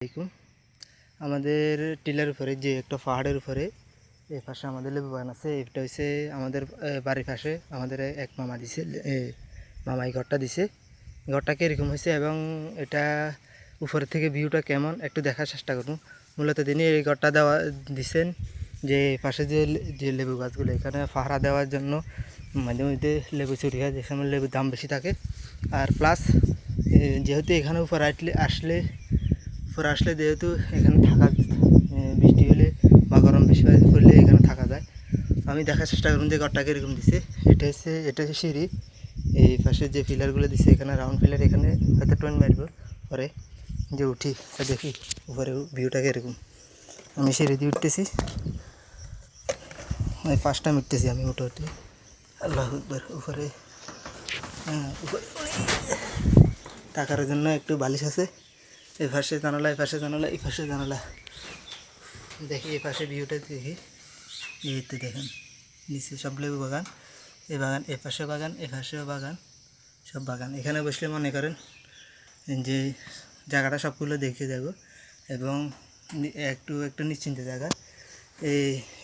দেখুন আমাদের টিলার উপরে যে একটা পাহাড়ের উপরে এই পাশে আমাদের লেবু বাগান আছে। এটা হচ্ছে আমাদের বাড়ির পাশে আমাদের এক মামা দিছে, মামাই ঘরটা দিছে। ঘরটা কীরকম হয়েছে এবং এটা উপরের থেকে ভিউটা কেমন একটু দেখার চেষ্টা করুন। মূলত তিনি এই ঘরটা দেওয়া দিছেন যে পাশে যে যে লেবু গাছগুলো এখানে পাহারা দেওয়ার জন্য মাঝে মধ্যে লেবু চুরি হয়, যে সময় লেবুর দাম বেশি থাকে। আর প্লাস যেহেতু এখানে উপরে আসলে যেহেতু এখানে থাকা বৃষ্টি হলে বা গরম বেশি পড়লে এখানে থাকা যায়। আমি দেখার চেষ্টা করুন যে ঘরটা কীরকম দিছে। এটা হচ্ছে সিঁড়ি। এই পাশে যে পিলারগুলো দিছে এখানে রাউন্ড পিলার, এখানে হয়তো টোন মারব পরে যে উঠি দেখি উপরে ভিউটা কীরকম। আমি সিঁড়ি দিয়ে উঠতেছি, ওই ফার্স্ট টাইম উঠতেছি আমি মোটামুটি। আল্লাহ আকবার। উপরে থাকার জন্য একটু বালিশ আছে। এই পাশে জানালা, এই পাশে জানালা, এই পাশে জানালা। দেখি এই পাশে ভিউটা দেখি। এইতে দেখেন নিচে সব লেবু বাগান, এই বাগান, এ পাশে বাগান, এ পাশেও বাগান, সব বাগান। এখানে বসলে মনে করেন যে জায়গাটা সবগুলো দেখে যাব এবং একটু নিশ্চিন্তে জায়গা।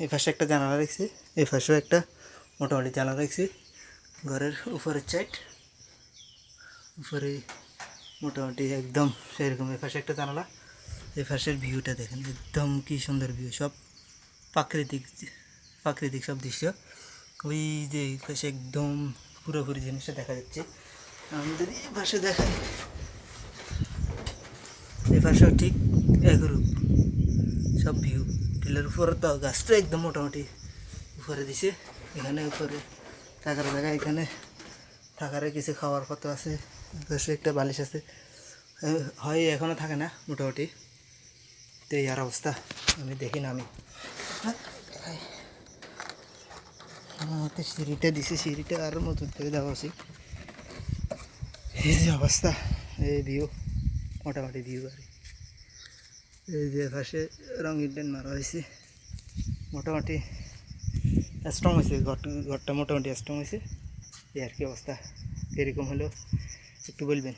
এই পাশে একটা জানালা রাখছি, এই পাশেও একটা মোটামুটি জানালা রাখছি। ঘরের উপরের সাইড উপরে মোটামুটি একদম সেরকম। এই পাশে একটা জানালা, এই পাশের ভিউটা দেখেন একদম কি সুন্দর ভিউ, সব প্রাকৃতিক সব দৃশ্য। ওই যে এই পাশে একদম পুরোপুরি জিনিসটা দেখা যাচ্ছে। আমাদের এই পাশে দেখাই, এই পাশেও ঠিক একরূপ সব ভিউ। টিলার উপরে তো গাছটা একদম মোটামুটি উপরে দিছে। এখানে উপরে থাকার জায়গা, এখানে থাকার কিছু খাওয়ার পত্র আছে, পাশে একটা বালিশ আছে। হয় এখনও থাকে না মোটামুটি। তো এই আর অবস্থা। আমি দেখি না, আমি সিঁড়িটা দিছে, সিঁড়িটা আরও নতুন করে দেওয়া উচিত। এই যে অবস্থা, এই ভিউ মোটামুটি ভিউ। আর এই যে পাশে রঙিন টেন মারা হয়েছে, মোটামুটি স্ট্রং হয়েছে ঘরটা মোটামুটি স্ট্রং হয়েছে। এই আর কি অবস্থা। এরকম হলেও একটু বলবেন।